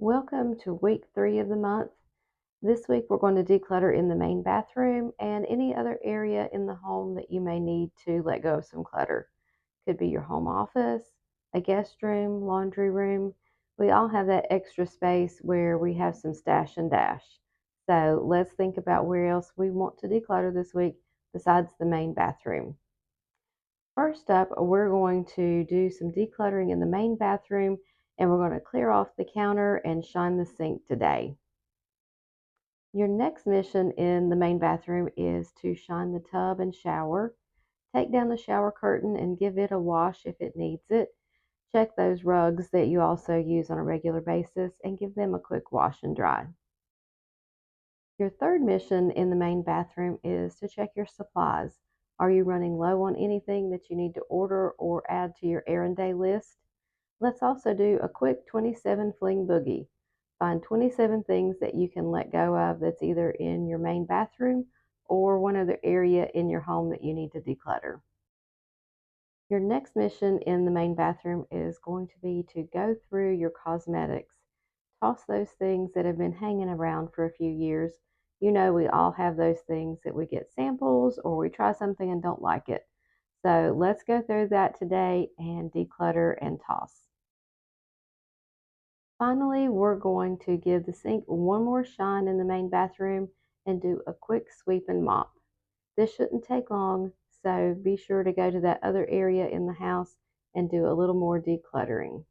Welcome to week 3 of the month. This week we're going to declutter in the main bathroom and any other area in the home that you may need to let go of some clutter. Could be your home office, a guest room, laundry room. We all have that extra space where we have some stash and dash. So let's think about where else we want to declutter this week besides the main bathroom. First up, we're going to do some decluttering in the main bathroom and we're going to clear off the counter and shine the sink today. Your next mission in the main bathroom is to shine the tub and shower. Take down the shower curtain and give it a wash if it needs it. Check those rugs that you also use on a regular basis and give them a quick wash and dry. Your third mission in the main bathroom is to check your supplies. Are you running low on anything that you need to order or add to your errand day list? Let's also do a quick 27 fling boogie. Find 27 things that you can let go of that's either in your main bathroom or one other area in your home that you need to declutter. Your next mission in the main bathroom is going to be to go through your cosmetics. Toss those things that have been hanging around for a few years. You know, we all have those things that we get samples or we try something and don't like it. So let's go through that today and declutter and toss. Finally, we're going to give the sink one more shine in the main bathroom and do a quick sweep and mop. This shouldn't take long, so be sure to go to that other area in the house and do a little more decluttering.